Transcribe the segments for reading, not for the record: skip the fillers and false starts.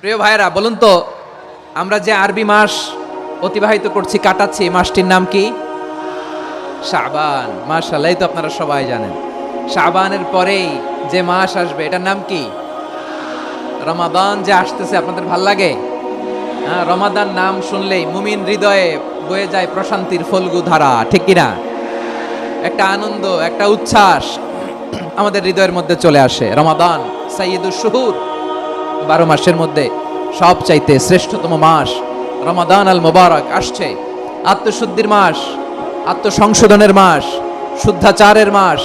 প্রিয় ভাইরা, বলুন তো আমরা যে আরবি মাস অতিবাহিত করছি, কাটাচ্ছি, এই মাসটির নাম কি? শাবান। মাশাআল্লাহ, এই তো আপনারা সবাই জানেন। শাবানের পরেই যে মাস আসবে এটার নাম কি? রমাদান। যে আসতেছে, আপনাদের ভাল লাগে? হ্যাঁ, রমাদান নাম শুনলেই মুমিন হৃদয়ে বয়ে যায় প্রশান্তির ফল্গু ধারা, ঠিক কিনা? একটা আনন্দ, একটা উচ্ছ্বাস আমাদের হৃদয়ের মধ্যে চলে আসে। রমাদান সাইয়্যিদুশ শুহুর, 12 মাসের মধ্যে সবচাইতে শ্রেষ্ঠতম মাস রমাদান আল মুবারক আসছে। আত্মশুদ্ধির মাস, আত্মসংশোধনের মাস, শুদ্ধাচারের মাস,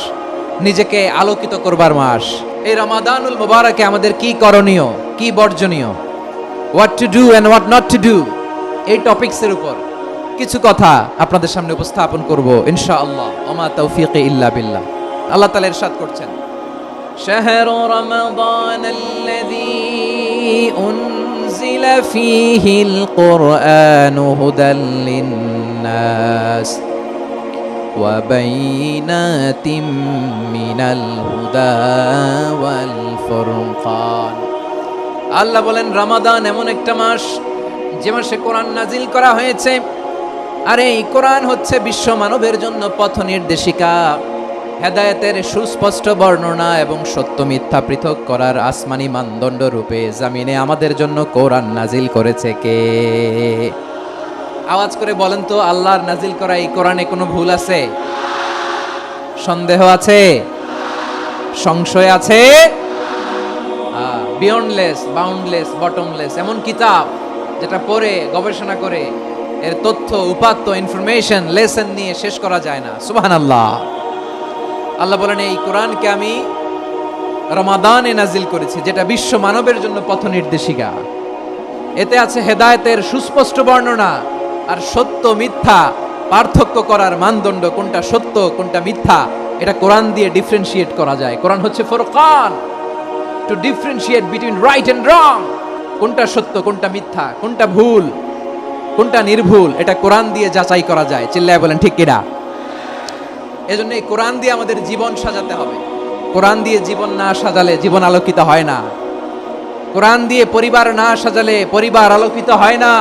নিজেকে আলোকিত করবার মাস। এই রমাদানুল মুবারকে আমাদের কি করণীয়, কি বর্জনীয়, what to do and what not to do, এই টপিকসের উপর কিছু কথা আপনাদের সামনে উপস্থাপন করব ইনশাআল্লাহ। ওমা তাওফীকি ইল্লা বিল্লাহ। আল্লাহ তাআলা ইরশাদ করছেন, শাহরু রমাদানাল্লাযী উনজিলা ফীহিল কুরআনু হুদাল লিন্নাস ওয়া বাইনাতিম মিনাল হুদা ওয়াল ফুরকান। আল্লাহ বলেন, রমাদান এমন একটা মাস যে মাসে কোরআন নাজিল করা হয়েছে। আর এই কোরআন হচ্ছে বিশ্ব মানবের জন্য পথ নির্দেশিকা, হেদায়েতের সুস্পষ্ট বর্ণনা এবং সত্য মিথ্যা পৃথক করার আসমানি মানদণ্ড রূপে জামিনে আমাদের জন্য কোরআন নাজিল করেছে কে? আওয়াজ করে বলেন তো, আল্লাহর নাজিল করা এই কোরআনে কোনো ভুল আছে? সন্দেহ আছে? সংশয় আছে? বিয়ন্ডলেস, বাউন্ডলেস, বটমলেস এমন কিতাব যেটা পড়ে গবেষণা করে এর তথ্য, উপাত্ত, ইনফরমেশন, লেসন নিয়ে শেষ করা যায় না। সুবহানাল্লাহ। আল্লাহ বলেন, এই কোরআনকে আমি রমাদানে নাজিল করেছি, যেটা বিশ্ব মানবের জন্য পথ নির্দেশিকা। এতে আছে হেদায়েতের সুস্পষ্ট বর্ণনা আর সত্য মিথ্যা পার্থক্য করার মানদণ্ড, কোনটা সত্য কোনটা মিথ্যা এটা কোরআন দিয়ে ডিফারেন্সিয়েট করা যায়। কোরআন হচ্ছে ফুরকান, to differentiate between right and wrong. কোনটা সত্য, কোনটা মিথ্যা, কোনটা ভুল, কোনটা নির্ভুল, এটা কোরআন দিয়ে যাচাই করা যায়। চিল্লায় বলেন ঠিক কিনা? এজন্য এই কোরআন দিয়ে আমাদের জীবন সাজাতে হবে। কোরআন দিয়ে জীবন না সাজালে জীবন আলোকিত হয় না। কোরআন দিয়ে পরিবার না সাজালে পরিবার আলোকিত হয় না।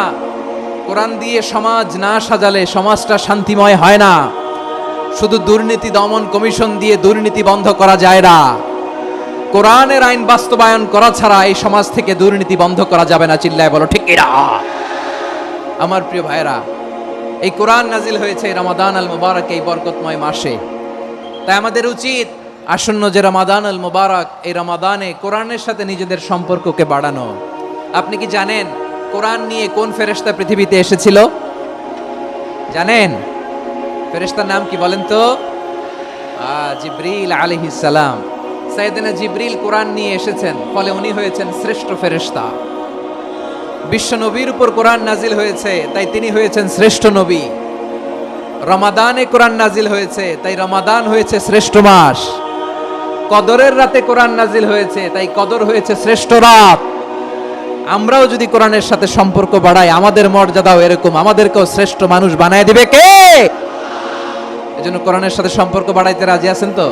কোরআন দিয়ে সমাজ না সাজালে সমাজটা শান্তিময় হয় না। শুধু দুর্নীতি দমন কমিশন দিয়ে দুর্নীতি বন্ধ করা যায় না। কোরআনের আইন বাস্তবায়ন করা ছাড়া এই সমাজ থেকে দুর্নীতি বন্ধ করা যাবে না। চিল্লায় বলো ঠিক কিনা? আমার প্রিয় ভাইরা, এই কোরআন নাজিল হয়েছে রমাদান আল মুবারক, এই বরকতময় মাসে। তাই আমাদের উচিত আসন্ন যে রমাদান আল মুবারক, এই রমাদানে কোরআনের সাথে নিজেদের সম্পর্ককে বাড়ানো। আপনি কি জানেন কোরআন নিয়ে কোন ফেরেশতা পৃথিবীতে এসেছিল? জানেন ফেরেশতার নাম কি বলেন তো? জিবরিল আলাইহিস সালাম। সাইয়েদনা জিবরিল কোরআন নিয়ে এসেছেন, ফলে উনি হয়েছেন শ্রেষ্ঠ ফেরেশতা। বিশ্ব নবীর উপর কোরআন নাজিল হয়েছে, তাই তিনি হয়েছেন শ্রেষ্ঠ নবী। রমাদানে কোরআন নাজিল হয়েছে, তাই রমাদান হয়েছে শ্রেষ্ঠ মাস। কদরের রাতে কোরআন নাজিল হয়েছে, তাই কদর হয়েছে শ্রেষ্ঠ রাত। আমরাও যদি কোরআনের সাথে সম্পর্ক বাড়াই, আমাদের মর্যাদাও এরকম, আমাদেরকেও শ্রেষ্ঠ মানুষ বানায় দিবে কে? এজন্য কোরআনের সাথে সম্পর্ক বাড়াইতে রাজি আছেন তো?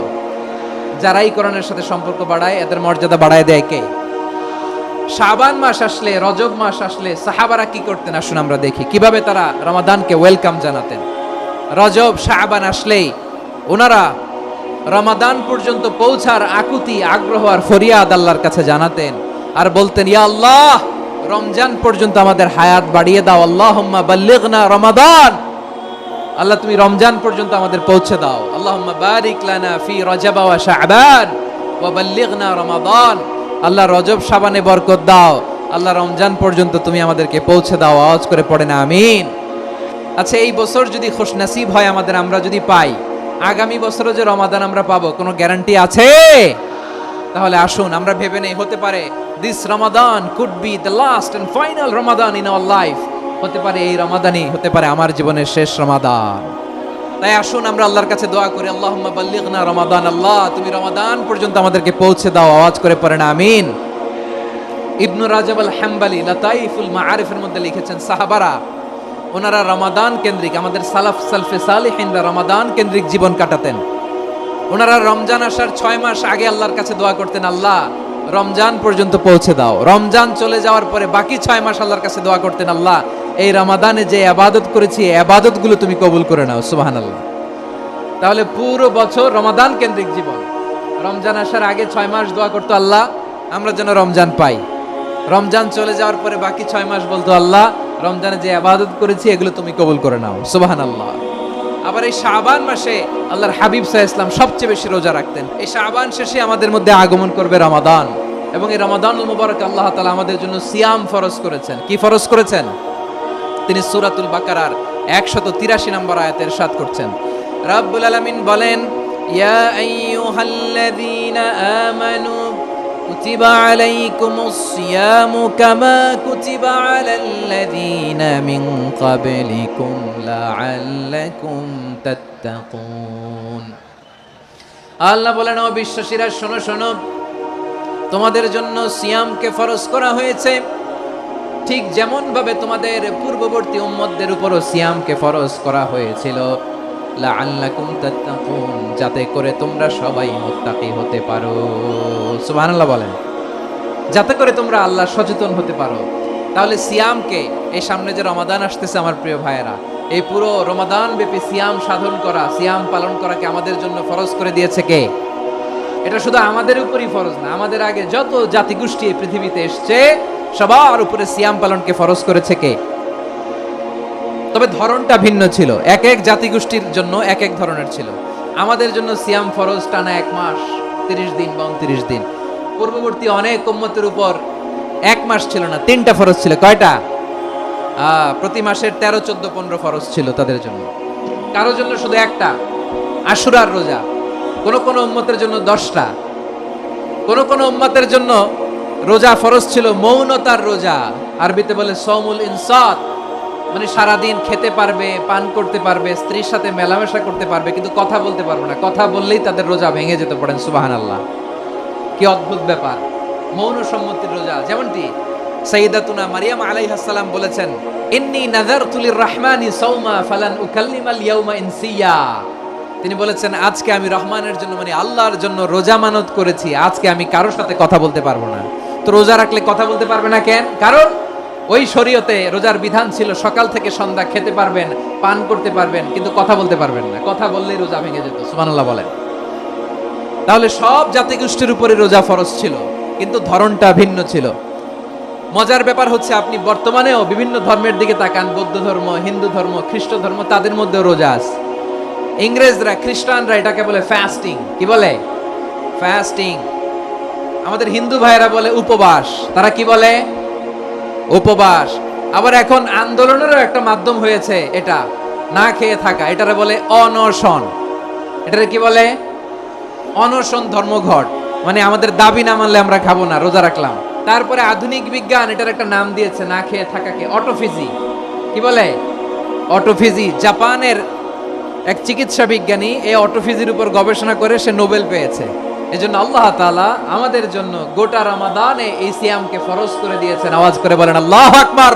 যারাই কোরআনের সাথে সম্পর্ক বাড়ায় এদের মর্যাদা বাড়ায় দেয় কে? শাবান মাস আসলে, রজব মাস আসলে সাহাবারা কি করতেন? আসুন আমরা দেখি কিভাবে তারা রমাদানকে ওয়েলকাম জানাতেন। রজব শাবান আসলেই ওনারা রমাদান পর্যন্ত পৌঁছার আকুতি, আগ্রহ আর ফরিয়াদ আল্লাহর কাছে জানাতেন আর বলতেন, ইয়া আল্লাহ, রমজান পর্যন্ত আমাদের হায়াত বাড়িয়ে দাও। আল্লাহুম্মা বাল্লিগনা রমাদান, আল্লাহ তুমি রমজান পর্যন্ত আমাদের পৌঁছে দাও। আল্লাহুম্মা বারিক লানা ফি রজব ওয়া শাবান ওয়া বাল্লিগনা রমাদান, আল্লাহ রজব শাবানে বরকত দাও, আল্লাহ রমজান পর্যন্ত তুমি আমাদেরকে পৌঁছে দাও। আওয়াজ করে পড়ে না আমিন। আচ্ছা, এই বছর যদি খুশনসিব হয় আমাদের, আমরা যদি পাই, আগামী বছরও যে রমাদান আমরা পাবো কোনো গ্যারান্টি আছে? তাহলে আসুন আমরা ভেবে নেই, হতে পারে this Ramadan could be the last and final Ramadan in our life. হতে পারে এই রমাদানই হতে পারে আমার জীবনের শেষ রমাদান। তাই আসুন আমরা আল্লাহর কাছে দোয়া করি, আল্লাহুম্মা বাল্লিগনা রমাদান, আল্লাহ তুমি রমাদান পর্যন্ত আমাদেরকে পৌঁছে দাও। আওয়াজ করে পড়েন আমিন। ইবনু রাজব আল হাম্বলি লাতাইফুল মাআরিফের মধ্যে লিখেছেন, সাহাবারা ওনারা রমাদান কেন্দ্রিক, আমাদের সালাফ সালফে সালিহিনরা রমাদান কেন্দ্রিক জীবন কাটাতেন। ওনারা রমজান আসার 6 মাস আগে আল্লাহর কাছে দোয়া করতেন, আল্লাহ রমজান পর্যন্ত পৌঁছে দাও। রমজান চলে যাওয়ার পরে বাকি 6 মাস আল্লাহর কাছে দোয়া করতেন, আল্লাহ এই রমাদানে যে ইবাদত করেছি এই ইবাদতগুলো তুমি কবুল করে নাও। সুবহানাল্লাহ। তাহলে পুরো বছর রমাদান কেন্দ্রিক জীবন। রমজান আসার আগে 6 মাস দোয়া করতো, আল্লাহ আমরা যেন রমজান পাই। রমজান চলে যাওয়ার পরে বাকি 6 মাস বলতো, আল্লাহ রমজানে যে ইবাদত করেছি এগুলো তুমি কবুল করে নাও। সুবহানাল্লাহ। আবার এই শাবান মাসে আল্লাহর হাবিব সাল্লাল্লাহু আলাইহি ওয়াসাল্লাম সবচেয়ে বেশি রোজা রাখতেন। এই শাবান শেষে আমাদের মধ্যে আগমন করবে রমাদান, এবং এই রমাদানুল মুবারক আল্লাহ তাআলা আমাদের জন্য সিয়াম ফরজ করেছেন। কি ফরজ করেছেন? তিনি সূরাতুল বাকারার 183 নম্বর আয়াতে ইরশাদ করছেন, রব্বুল আলামিন বলেন, ইয়া আইয়ুহাল্লাযীনা আমানু কুতিবা আলাইকুমুস সিয়ামু কামা কুতিবা আলাল্লাযীনা মিন ক্বাবলিকুম লাআল্লাকুম তাত্তাকুন। আল্লাহ বলেন, ও বিশ্বাসীরা শোনো শোনো, তোমাদের জন্য সিয়ামকে ফরজ করা হয়েছে, ঠিক যেমন ভাবে তোমাদের পূর্ববর্তী উম্মতদের উপরও সিয়ামকে ফরজ করা হয়েছিল, লাআল্লাকুম তাত্তাকুন, যাতে করে তোমরা সবাই মুত্তাকি হতে পারো। সুবহানাল্লাহ বলেন, যাতে করে তোমরা আল্লাহ সচেতন হতে পারো। তাহলে সিয়ামকে, এই সামনে যে রমাদান আসতেছে আমার প্রিয় ভাইয়েরা, এই পুরো রমাদান ব্যাপী সিয়াম সাধন করা, সিয়াম পালন করাকে আমাদের জন্য ফরজ করে দিয়েছে কে? এটা শুধু আমাদের উপরই ফরজ না, আমাদের আগে যত জাতিগোষ্ঠী এই পৃথিবীতে এসছে সবার উপরে সিয়াম পালনকে ফরজ করেছে কে? তবে ধরনটা ভিন্ন ছিল, এক এক জাতিগোষ্ঠীর জন্য এক এক ধরনের ছিল। আমাদের জন্য সিয়াম ফরজ টানা 1 মাস 30 দিন বা 29 দিন। পূর্ববর্তী অনেক উম্মতের উপর 1 মাস ছিল না, 3টা ফরজ ছিল। কয়টা? প্রতি মাসের 13, 14, 15 ফরজ ছিল তাদের জন্য। কারো জন্য শুধু একটা, আশুরার রোজা। কোন কোন উম্মতের জন্য 10টা। কোন কোন উম্মতের জন্য রোজা ফরজ ছিল মৌনতার রোজা, আরবিতে বলে সওমুল ইনসাত, মানে সারাদিন খেতে পারবে, পান করতে পারবে, স্ত্রীর সাথে মেলামেশা করতে পারবে, কিন্তু কথা বলতে পারবে না। কথা বললেই তাদের রোজা ভেঙে যেতে। পড়েন সুবহানাল্লাহ। কি অদ্ভুত ব্যাপার, মৌন সম্মতির রোজা। যেমনটি সাইয়্যিদাতুনা মারিয়াম আলাইহিস সালাম বলেছেন, ইন্নী নাযারতু লির-রাহমানি সাওমা ফালান উকাল্লিমাল ইয়াওমা ইনসিয়া। তিনি বলেছেন, আজকে আমি রহমানের জন্য, মানে আল্লাহর জন্য রোজা মানত করেছি, আজকে আমি কারোর সাথে কথা বলতে পারবো না। তো রোজা রাখলে কথা বলতে পারবে না কেন? কারণ ওই শরীয়তে রোজার বিধান ছিল সকাল থেকে সন্ধ্যা খেতে পারবেন, পান করতে পারবেন, কিন্তু কথা বলতে পারবেন না। কথা বললেই রোজা ভেঙে যেত। সুবহানাল্লাহ বলেন। তাহলে সব জাতিগোষ্ঠীর উপরে রোজা ফরজ ছিল, কিন্তু ধরনটা ভিন্ন ছিল। মজার ব্যাপার হচ্ছে, আপনি বর্তমানেও বিভিন্ন ধর্মের দিকে তাকান, বৌদ্ধ ধর্ম, হিন্দু ধর্ম, খ্রিস্ট ধর্ম, তাদের মধ্যেও রোজা আছে। ইংরেজরা, খ্রিস্টানরা এটাকে বলে ফাস্টিং। কি বলে? ফাস্টিং। আমাদের হিন্দু ভাইয়েরা বলে উপবাস। তারা কি বলে? উপবাস। আবার এখন আন্দোলনেরও একটা মাধ্যম হয়েছে এটা, না খেয়ে থাকা। এটারে বলে অনশন। এটারে কি বলে? অনশন ধর্মঘট। মানে আমাদের দাবি না মানলে আমরা খাবো না, রোজা রাখলাম। তারপরে আধুনিক বিজ্ঞান এটার একটা নাম দিয়েছে, না খেয়ে থাকাকে অটোফিজি। কি বলে? অটোফিজি। জাপানের এক চিকিৎসা বিজ্ঞানী এই অটোফিজির উপর গবেষণা করে সে নোবেল পেয়েছে। এজন্য আল্লাহ তাআলা আমাদের জন্য গোটা রমাদানে এই সিয়ামকে ফরজ করে দিয়েছেন। আওয়াজ করে বলেন আল্লাহু আকবার।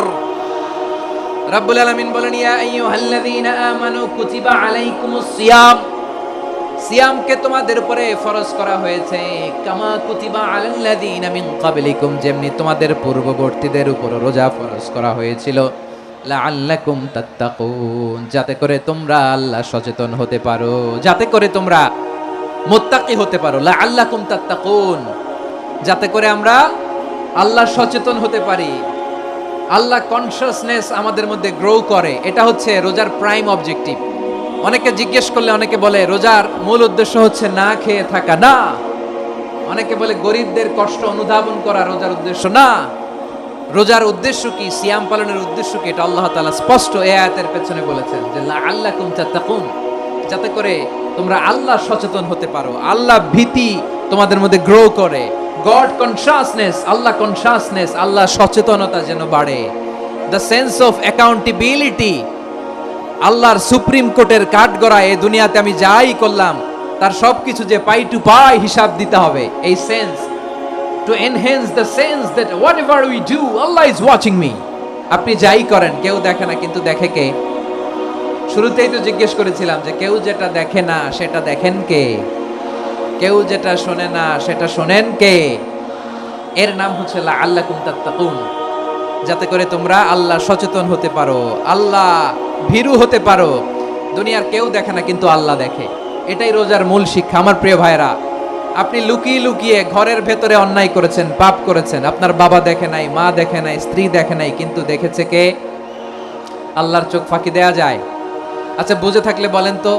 রব্বুল আলামিন বলেন, ইয়া আইয়ুহাল্লাযীনা আমানু কুতিবা আলাইকুমুস সিয়াম, সিয়ামকে তোমাদের উপরে ফরজ করা হয়েছে, কামা কুতিবা আলাল্লাযীনা মিন ক্বাবলিকুম, যেমনি তোমাদের পূর্ববর্তীদের উপর রোজা ফরজ করা হয়েছিল, লাআল্লাকুম তাত্তাকুন, যাতে করে তোমরা আল্লাহ সচেতন হতে পারো, যাতে করে তোমরা মুত্তাকি হতে পারো। লাআল্লাকুম তাত্তাকুন, যাতে করে আমরা আল্লাহ সচেতন হতে পারি, আল্লাহ কনসিয়াসনেস আমাদের মধ্যে গ্রো করে। এটা হচ্ছে রোজার প্রাইম অবজেক্টিভ। অনেকে জিজ্ঞেস করলে অনেকে বলে রোজার মূল উদ্দেশ্য হচ্ছে না খেয়ে থাকা। না। অনেকে বলে গরিবদের কষ্ট অনুধাবন করা রোজার উদ্দেশ্য। না। রোজার উদ্দেশ্য কি, সিয়াম পালনের উদ্দেশ্য কি, এটা আল্লাহ তাআলা স্পষ্ট এই আয়াতের পেছনে বলেছেন যে লাআল্লাকুম তাত্তাকুন, যাতে করে তোমরা আল্লাহ সচেতন হতে পারো, আল্লাহ ভীতি তোমাদের মধ্যে গ্রো করে, গড কনসিয়াসনেস, আল্লাহ কনসিয়াসনেস, আল্লাহ সচেতনতা যেন বাড়ে, দ্য সেন্স অফ অ্যাকাউন্টেবিলিটি, আল্লাহর সুপ্রিম কোর্টের কাঠগড়া, এই দুনিয়াতে আমি যাই করলাম তার সবকিছু যে পাই টু পাই হিসাব দিতে হবে, এই sense, to enhance the sense that whatever we do, Allah is watching me. আপনি যাই করেন কেউ দেখে না, কিন্তু দেখে কে? শুরুতেই তো জিজ্ঞেস করেছিলাম যে কেউ যেটা দেখে না সেটা দেখেন কে? কেউ যেটা শোনে না সেটা শোনেন কে? এর নাম হচ্ছে লাআল্লাকুম তাত্তাকুন, যাতে করে তোমরা আল্লাহ সচেতন হতে পারো, আল্লাহ ভীরু হতে পারো। দুনিয়ার কেউ দেখে না, কিন্তু আল্লাহ দেখে। এটাই রোজার মূল শিক্ষা। আমার প্রিয় ভাইরা, আপনি লুকিয়ে লুকিয়ে ঘরের ভেতরে অন্যায় করেছেন, পাপ করেছেন, আপনার বাবা দেখে নাই, মা দেখে নাই, স্ত্রী দেখে নাই, কিন্তু দেখেছে কে? আল্লাহর চোখ ফাঁকি দেয়া যায়? আচ্ছা, বুঝে থাকলে বলেন তো,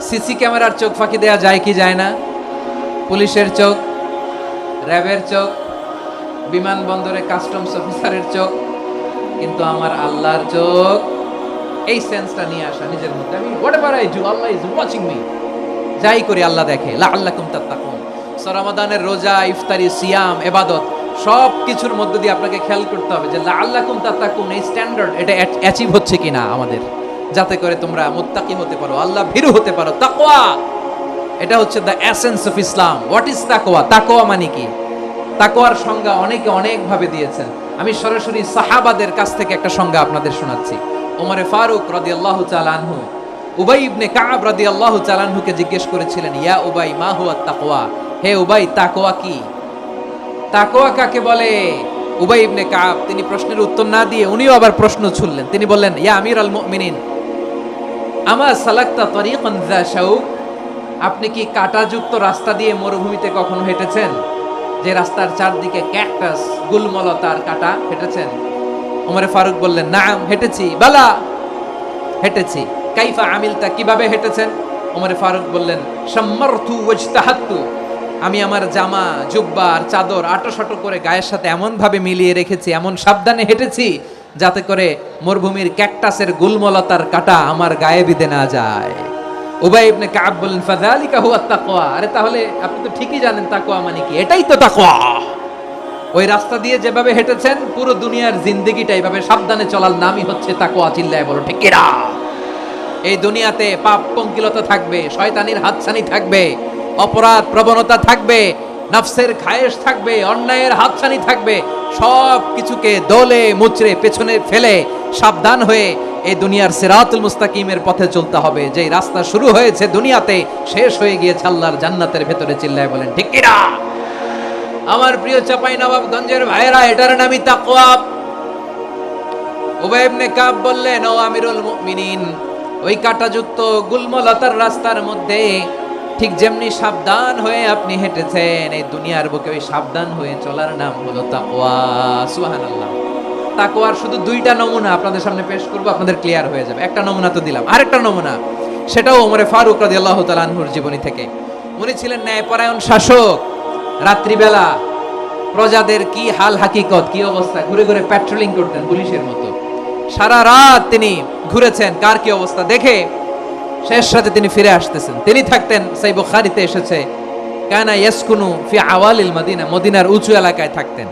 সিসি ক্যামেরার চোখ ফাঁকি দেয়া যায় কি যায় না? পুলিশের চোখ, র্যাবের চোখ, বিমানবন্দরে কাস্টমস অফিসারের চোখ, কিন্তু আমার আল্লাহর চোখ। এই সেন্সটা নিয়ে আসা নিজের মধ্যে, আমি whatever I do Allah is watching me, যাই করি আল্লাহ দেখে। লাআল্লাকুম তাত্তাকুন। রমাদানের রোজা, ইফতারি, সিয়াম, ইবাদত সব কিছুর মধ্যে দিয়ে আপনাকে খেয়াল করতে হবে যে লাআল্লাকুম তাত্তাকুন এই স্ট্যান্ডার্ড এটা অ্যাচিভ হচ্ছে কিনা আমাদের, যাতে করে তোমরা মুত্তাকি হতে পারো, আল্লাহ ভীরু হতে পারো। তাকওয়া, এটা হচ্ছে the essence of Islam. What is তাকওয়া? তাকওয়া মানে কি? তাকওয়ার সংজ্ঞা অনেকে অনেক ভাবে দিয়েছেন। আমি সরাসরি সাহাবাদের কাছ থেকে একটা সংজ্ঞা আপনাদের শোনাচ্ছি। ওমরে ফারুক রাদিয়াল্লাহু তাআলা আনহু উবাই ইবনে কাব রাদিয়াল্লাহু তাআলা আনহুকে জিজ্ঞেস করেছিলেন, ইয়া উবাই মা হুয়া তাকওয়া? হে উবাই, তাকওয়া কি? তাকওয়া কাকে বলে? উবাই ইবনে কাব তিনি প্রশ্নের উত্তর না দিয়ে উনিও আবার প্রশ্ন ছুড়লেন। তিনি বললেন, ইয়া আমিরাল মুমিনিন, আমা সালাকতা তরিকান যা শাউক? আপনি কি কাঁটাযুক্ত রাস্তা দিয়ে মরুভূমিতে কখনো হেঁটেছেন, যে রাস্তার চারদিকে ক্যাকটাস, গুলমলতার কাঁটা? হেঁটেছেন? ওমরে ফারুক বললেন, নাম, হেঁটেছি। বালা, হেঁটেছি। কাইফা আমিলতা, কিভাবে হেঁটেছেন? ওমরে ফারুক বললেন, শাম্মারতু ওয়াজতাহাতু, আমি আমার জামা, জুব্বা আর চাদর আটোসাটো করে গায়ের সাথে এমন ভাবে মিলিয়ে রেখেছি, এমন সাবধানে হেঁটেছি যাতে করে মরুভূমির ক্যাকটাসের গুলমলতার কাঁটা আমার গায়ে বিঁধে না যায়। উবাই ইবনে কাব বললেন, ফাযালিকা হুয়া তাকওয়া। আরে তাহলে আপনি তো ঠিকই জানেন তাকওয়া মানে কি, এটাই তো তাকওয়া। ওই রাস্তা দিয়ে যেভাবে হেঁটেছেন, পুরো দুনিয়ার জিন্দেগিটা এইভাবে সাবধানে চলার নামই হচ্ছে তাকওয়া। চিল্লায় বলো ঠিক কিনা? এই দুনিয়াতে পাপ পঙ্কিলতা থাকবে, শয়তানির হাতছানি থাকবে, অপরাধ প্রবণতা থাকবে, নফসের খায়েশ থাকবে, অন্যায়ের হাতছানি থাকবে। সব কিছুকে দলে মুচড়ে পেছনে ফেলে সাবধান হয়ে এই দুনিয়ার সিরাতুল মুস্তাকিমের পথে চলতে হবে। যেই রাস্তা শুরু হয়েছে দুনিয়াতে, শেষ হয়ে গিয়েছে আল্লাহর জান্নাতের ভেতরে। চিল্লায় বলেন ঠিক কিনা? আমার প্রিয় চাঁপাইনবাবগঞ্জের ভাইরা, এটার নামই তাকওয়া। উবাই ইবনে কাব বললেন, ও আমিরুল মুমিনিন, ওই কাঁটাযুক্ত গুলমলতার রাস্তার মধ্যে ঠিক যেমনি সাবধান হয়ে আপনি হেঁটেছেন, এই দুনিয়ার বুকে ওই সাবধান হয়ে চলার নাম হলো তাকওয়া। সুবহানাল্লাহ। তাকওয়ার শুধু দুইটা নমুনা আপনাদের সামনে পেশ করব, আপনাদের ক্লিয়ার হয়ে যাবে। একটা নমুনা তো দিলাম, আরেকটা নমুনা, সেটাও ওমরে ফারুক রাদিয়াল্লাহু তাআলা আনহুর জীবনী থেকে। উনি ছিলেন ন্যায়পরায়ণ শাসক। রাত্রিবেলা প্রজাদের কি হাল হাকিকত, কি অবস্থা, ঘুরে ঘুরে প্যাট্রোলিং করতেন পুলিশের মতো। সারা রাত তিনি ঘুরেছেন কার কি অবস্থা দেখে, শেষ রাতে তিনি ফিরে আসতেছেন। তিনি থাকতেন, সেই বুখারীতে এসেছে, কানা ইয়াসকুনু ফি আওয়ালিল মদিনা, মদিনার উঁচু এলাকায় থাকতেন।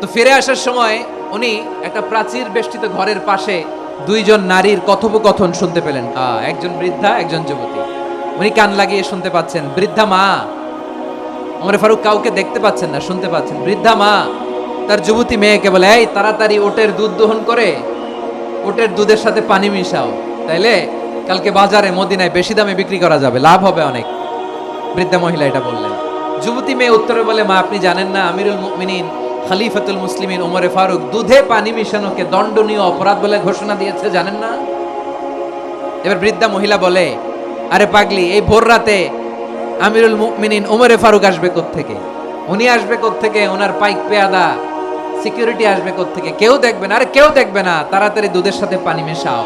তো ফিরে আসার সময় উনি একটা প্রাচীর বেষ্টিত ঘরের পাশে দুইজন নারীর কথোপকথন শুনতে পেলেন। একজন বৃদ্ধা, একজন যুবতী। উনি কান লাগিয়ে শুনতে পাচ্ছেন। বৃদ্ধা মা, ওমর ফারুক কাউকে দেখতে পাচ্ছেন না, শুনতে পাচ্ছেন। বৃদ্ধা মা তার যুবতী মেয়েকে বলে, এই তাড়াতাড়ি ওটের দুধ দহন করে ওটের দুধের সাথে পানি মিশাও, তাইলে কালকে বাজারে মদিনায় বেশি দামে বিক্রি করা যাবে, লাভ হবে অনেক। বৃদ্ধা মহিলা এটা বললেন। যুবতী মেয়ে উত্তরে বলে, মা আপনি জানেন না আমিরুল মুমিনিন খলিফাতুল মুসলিমিন ওমরে ফারুক দুধে পানি মিশানোকে দণ্ডনীয় অপরাধ বলে ঘোষণা দিয়েছে, জানেন না? এবার বৃদ্ধা মহিলা বলে, আরে পাগলি, এই ভোর রাতে আমিরুল মুমিনিন ওমরে ফারুক আসবে কোত্থেকে? উনি আসবে কোত্থেকে? ওনার পাইক পেয়াদা সিকিউরিটি আসবে কোত্থেকে? কেউ দেখবে না। আরে কেউ দেখবে না, তাড়াতাড়ি দুধের সাথে পানি মেশাও।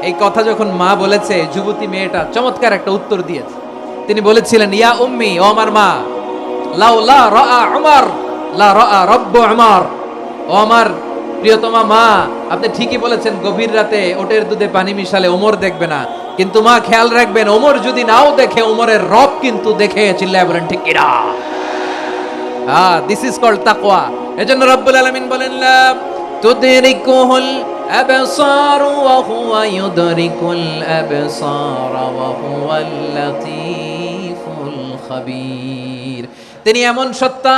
এই কথা যখন মা বলেছে, যুবতী মেয়েটা চমৎকার একটা উত্তর দিয়েছে। তিনি বলেছিলেন, ইয়া উম্মি, ও আমার মা, লাউলা রাআ উমর লা রাআ রব্বু উমর। ও আমার প্রিয়তমা মা, আপনি ঠিকই বলেছেন, গভীর রাতে ওটের দুধে পানি মিশালে ওমর দেখবে না, কিন্তু মা খেয়াল রাখবেন, ওমর যদি নাও দেখে, ওমরের রব কিন্তু দেখে। চিল্লায় বলেন ঠিক কিনা? দিস ইজ কল্ড তাকওয়া। এজন্য রব্বুল আলামিন বলেন, লা তুদরিকুহুল আবসার ওয়া হুয়া ইউদরিকুল আবসার ওয়া হুয়াল লাতীফুল খাবীর। তিনি এমন সত্তা,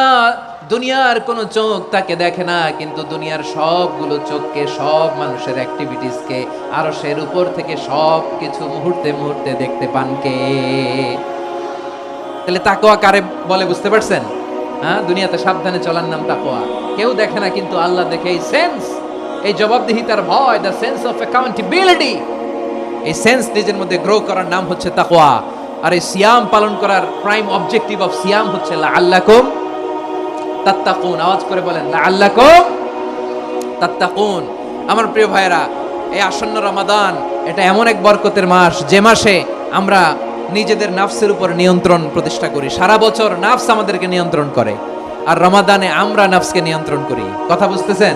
দুনিয়ার কোন চোখ তাকে দেখে না, কিন্তু দুনিয়ার সবগুলো চোখকে, সব মানুষের অ্যাক্টিভিটিসকে আরশের উপর থেকে সব কিছু মুহূর্তে মুহূর্তে দেখতে পান কে? তাহলে তাকওয়া কারে বলে বুঝতে পারছেন? হ্যাঁ, দুনিয়াতে সাবধানে চলার নাম তাকওয়া। কেউ দেখে না, কিন্তু আল্লাহ দেখে। এই সেন্স, এই জবাবদিহিতার ভয়, দ্য সেন্স অফ অ্যাকাউন্টেবিলিটি, এই সেন্স নিজের মধ্যে গ্রো করার নাম হচ্ছে তাকওয়া। আর এই সিয়াম পালন করার প্রাইম অবজেক্টিভ অফ সিয়াম হচ্ছে লাআল্লাকুম তাত্তাকুন। আওয়াজ করে বলেন, লাআল্লাকুম তাত্তাকুন। আমার প্রিয় ভাইয়েরা, এই আসন্ন রমাদান এটা এমন এক বরকতের মাস, যে মাসে আমরা নিজেদের নাফসের উপর নিয়ন্ত্রণ প্রতিষ্ঠা করি। সারা বছর নাফস আমাদেরকে নিয়ন্ত্রণ করে, আর রমাদানে আমরা নাফসকে নিয়ন্ত্রণ করি। কথা বুঝতেছেন?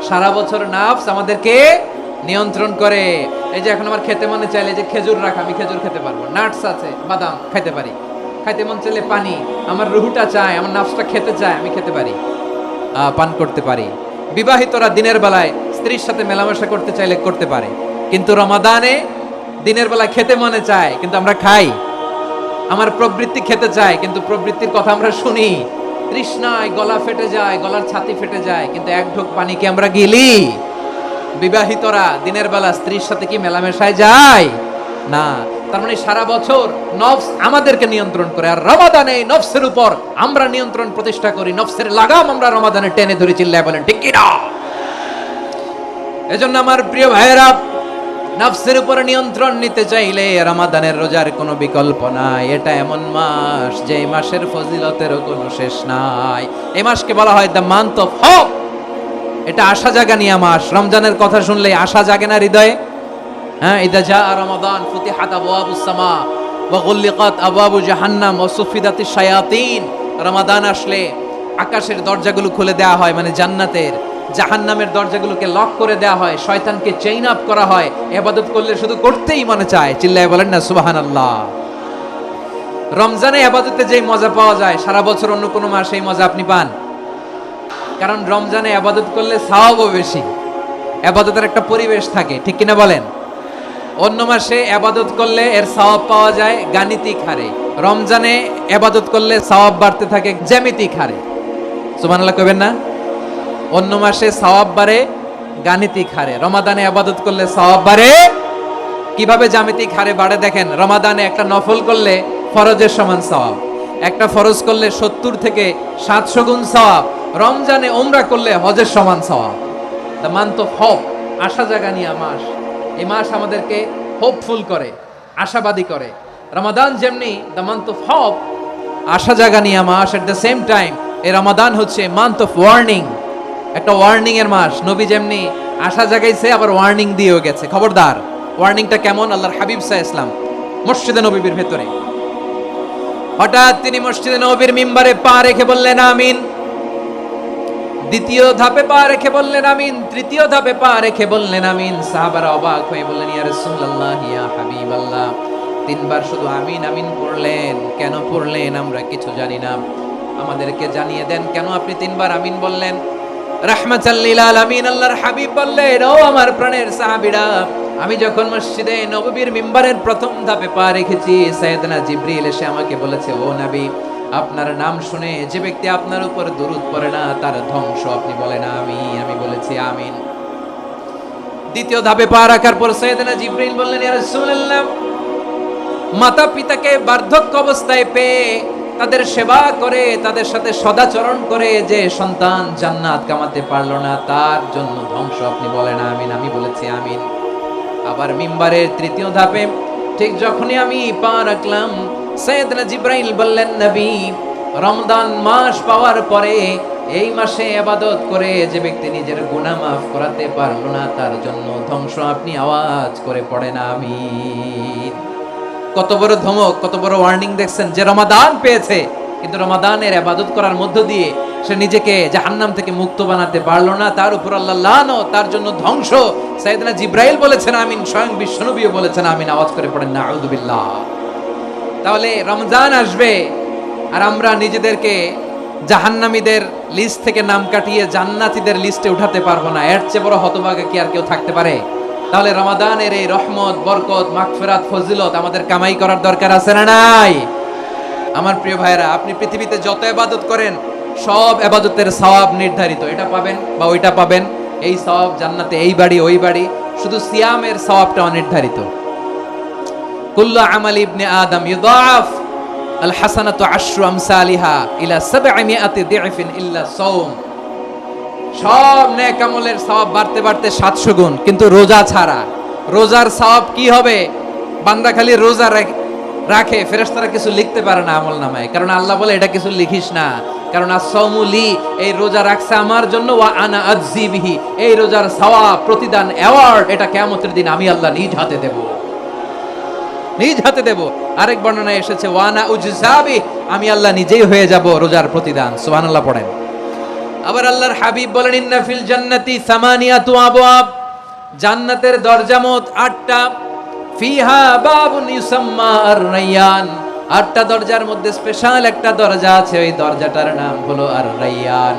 সারা বছর নাফস আমাদেরকে নিয়ন্ত্রণ করে। এই যে এখন আমার খেতে মনে চাইলে যে খেজুর রাখা, আমি খেজুর খেতে পারবো, নাটস আছে, বাদাম খাইতে পারি। খাইতে মন চাইলে পানি, আমার রুহুটা চায়, আমার নাফসটা খেতে চায়, আমি খেতে পারি, পান করতে পারি। বিবাহিতরা দিনের বেলায় স্ত্রীর সাথে মেলামেশা করতে চাইলে করতে পারে, কিন্তু রমাদানে দিনের বেলায় খেতে মনে চায়, কিন্তু আমরা খাই। আমার প্রবৃত্তি খেতে চায়, কিন্তু প্রবৃত্তির কথা আমরা শুনি। তৃষ্ণায় গলা ফেটে যায়, গলার ছাতি ফেটে যায়, কিন্তু এক ঢোক পানি কি আমরা গিলি? বিবাহিতরা দিনের বেলা স্ত্রীর সাথে কি মেলামেশায় যায়? না। তার মানে সারা বছর নফস আমাদেরকে নিয়ন্ত্রণ করে, আর রমাদানে নফসের উপর আমরা নিয়ন্ত্রণ প্রতিষ্ঠা করি। নফসের লাগাম আমরা রমাদানে টেনে ধরে, চিল্লায় বলেন ঠিক কি না? এজন্য আমার প্রিয় ভাইয়েরা, নফসের উপর নিয়ন্ত্রণ নিতে চাইলে রমাদানের রোজার কোনো বিকল্প নাই। এটা এমন মাস, যে মাসের ফজিলতেরও কোনো শেষ নাই। এই মাসকে বলা হয় দ্য মান্থ অফ হোপ। এটা আশা জাগানিয়া মাস। রমজানের কথা শুনলে আশা জাগে না হৃদয়ে? হ্যাঁ, ইদা জা রমাদান ফুতিহাত আবওয়াবুস সামা ওয়া গুল্লিকাত আবওয়াবু জাহান্নাম ওয়া সুফিদাতিশ শায়াতিন। রমাদান আসলে আকাশের দরজাগুলো খুলে দেওয়া হয়, মানে জান্নাতের। জাহান্নামের দরজাগুলোকে লক করে দেওয়া হয়, শয়তানকে চেইন আপ করা হয়। ইবাদত করলে শুধু করতেই মনে চায়। চিল্লায় বলেন না সুবহানাল্লাহ। রমজানে ইবাদতে যেই মজা পাওয়া যায়, সারা বছর অন্য কোনো মাসে এই মজা আপনি পান? কারণ রমজানে ইবাদত করলে সওয়াবও বেশি, ইবাদতের একটা পরিবেশ থাকে, ঠিক কিনা বলেন? অন্য মাসে ইবাদত করলে এর সওয়াব পাওয়া যায় গাণিতিক হারে, রমজানে ইবাদত করলে সওয়াব বাড়তে থাকে জ্যামিতিক হারে। সুবহানাল্লাহ কইবেন না? অন্য মাসে সওয়াব বাড়ে গাণিতিক হারে, রমাদানে ইবাদত করলে সওয়াব বাড়ে কিভাবে? জ্যামিতিক হারে বাড়ে। দেখেন, রমাদানে একটা নফল করলে ফরজের সমান সওয়াব, একটা ফরজ করলে 70 থেকে 700 গুণ সওয়াব। রমজানে উমরা করলে হজের সমান সওয়াব। দ্য মান্থ অফ হোপ, আশা জাগানিয়া মাস। এই মাস আমাদেরকে হোপফুল করে, আশাবাদী করে। রমাদান যেমনি দ্য মান্থ অফ হোপ, আশা জাগানিয়া মাস, এট দ্য সেম টাইম এই রমাদান হচ্ছে মান্থ অফ ওয়ার্নিং, একটা ওয়ার্নিং এর মাস। নবী যেমনি আশা জাগাইছে, আবার ওয়ার্নিং দিয়েও গেছে, খবরদার। ওয়ার্নিংটা কেমন? আল্লাহর হাবিব সাল্লাল্লাহু আলাইহি ওয়াসাল্লাম মসজিদে নববীর ভেতরে, হঠাৎ তিনি মসজিদে নববীর মিম্বারে পা রেখে বললেন আমিন। দ্বিতীয় ধাপে পা রেখে বললেন আমিন, তৃতীয় ধাপে পা রেখে বললেন আমিন। সাহাবারা অবাক হয়ে বললেন, ইয়া রাসূলুল্লাহ, ইয়া হাবিবাল্লাহ, তিনবার শুধু আমিন আমিন পড়লেন, কেন পড়লেন আমরা কিছু জানি না, আমাদেরকে জানিয়ে দেন কেন আপনি তিনবার আমিন বললেন? রাহমাতাল লিল আলামিন আল্লাহর হাবিব বললেন, ও আমার প্রাণের সাহাবীরা, আমি যখন মসজিদে নববীর মিম্বারের প্রথম ধাপে পা রেখেছি, সাইয়েদনা জিবরিল এসে আমাকে বলেছে, ও নবী, আপনার নাম শুনে যে ব্যক্তি আপনার উপর দরুদ পড়ে না তার ধ্বংস। আপনি বলেন আমিন। আমি বলেছি আমিন। দ্বিতীয় ধাপে পা রাখার পর সাইয়েদনা জিবরিল বললেন, ইয়া রাসূলুল্লাহ, মাতা পিতাকে বার্ধক্য অবস্থায় পেয়ে তাদের সেবা করে, তাদের সাথে সদাচরণ করে যে সন্তান জান্নাত কামাতে পারলো না, তার জন্য ধ্বংস। আপনি বলেন আমিন। আমি বলেছি আমিন। আবার মিম্বারের তৃতীয় ধাপে ঠিক যখনই আমি পা রাখলাম, সাইয়েদনা জিবরাইল বললেন, নবী, রমজান মাস পাওয়ার পরে এই মাসে ইবাদত করে যে ব্যক্তি নিজের গুনাহ মাফ করাতে পারলো না, তার জন্য ধ্বংস। আপনি আওয়াজ করে পড়েন আমিন। কত বড় ধমক, কত বড় ওয়ার্নিং দেখছেন! যে রমাদান পেয়েছে, কিন্তু রমাদানের ইবাদত করার মধ্য দিয়ে সে নিজেকে জাহান্নাম থেকে মুক্ত বানাতে পারলো না, তার উপর আল্লাহ লানত, তার জন্য ধ্বংস। সাইয়েদনা জিবরাইল বলেছেন আমিন, স্বয়ং বিশ্বনবীও বলেছেন আমিন। আওয়াজ করে পড়েন নাউযু বিল্লাহ। তাহলে রমজান আসবে আর আমরা নিজেদেরকে জাহান্নামীদের লিস্ট থেকে নাম কাটিয়ে জান্নাতীদের লিস্টে উঠাতে পারবো না। এর চেয়ে বড় হতভাগা কি আর কেউ থাকতে পারে? তাহলে রমাদানের এই রহমত, বরকত, মাগফিরাত, ফজিলত আমাদের কামাই করার দরকার আছে না নাই? আমার প্রিয় ভাইরা, আপনি পৃথিবীতে যত ইবাদত করেন সব ইবাদতের সওয়াব নির্ধারিত। এটা পাবেন বা ওইটা পাবেন, এই সওয়াব জান্নাতে, এই বাড়ি ওই বাড়ি। শুধু সিয়ামের সওয়াবটা অনির্ধারিত। কুল্লু আমাল ইবনে আদম ইউদাফ আল হাসানাতু আশরু আমসালিহা ইলা 700 দি'ফিন ইল্লা সাওম। সব নেক আমলের সওয়াব বাড়তে বাড়তে 700 গুণ, কিন্তু রোজা ছাড়া। রোজার সওয়াব কি হবে? বান্দা খালি রোজা রাখে, ফেরেশতারা কিছু লিখতে পারে না আমলনামায়, কারণ আল্লাহ বলে এটা কিছু লিখিস না, কারণ as-সাওমু লি, এই রোজা রাখছে আমার জন্য, ওয়া আনা আজজি বিহি, এই রোজার সওয়াব, প্রতিদান, অ্যাওয়ার্ড এটা কিয়ামতের দিন আমি আল্লাহ নিজ হাতে দেব, নিজ হাতে দেব। আরেক বর্ণনায় এসেছে ওয়া আনা উজজাবি, আমি আল্লাহ নিজেই হয়ে যাব রোজার প্রতিদান। সুবহানাল্লাহ পড়েন। আবার আল্লাহর হাবিব বলেন ইন্না ফিল জান্নাতি সামানিয়াতু আবওয়াব, জান্নাতের দরজা মোট 8টা, ফিহা বাবুন ইউসাম্মা আর-রায়্যান, 8টা দরজার মধ্যে স্পেশাল একটা দরজা আছে, ওই দরজাটার নাম হলো আর-রায়্যান।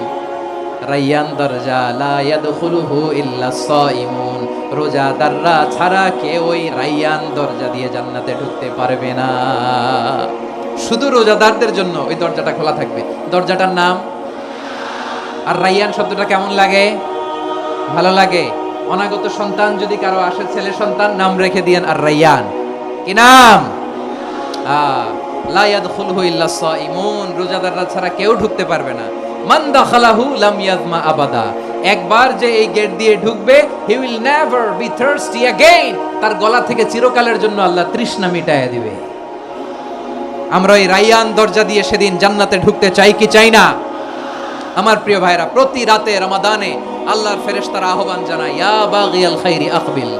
রায়্যান দরজা, লা ইয়াদখুলুহু ইল্লা সাইমুন, রোজাদাররা ছাড়া কেউ ওই রায়্যান দরজা দিয়ে জান্নাতে ঢুকতে পারবে না। শুধু রোজাদারদের জন্য ওই দরজাটা খোলা থাকবে। দরজাটার নাম আর রায়্যান। শব্দটা কেমন লাগে? ভালো লাগে। অনাগত সন্তান যদি কারো আসে, ছেলে সন্তান, নাম রেখে দিয়েন আর রায়্যান। কি নাম? লা ইয়াদখুলুহু ইল্লা সাইমুন, রোজাদাররা ছাড়া কেউ ঢুকতে পারবে না। মান দাখালাহু লাম ইয়াজমা আবাদা, একবার যে এই গেট দিয়ে ঢুকবে, he will never be thirsty again, তার গলা থেকে চিরকালের জন্য আল্লাহ তৃষ্ণা মিটায়া দিবে। আমরা এই রায়্যান দরজা দিয়ে সেদিন জান্নাতে ঢুকতে চাই কি চাই না? আমার প্রিয় ভাইরা, প্রতি রাতে রমাদানে আল্লাহর ফেরেশতারা আহ্বান জানায়, ইয়া বাগিয়াল খাইরি আকবিল,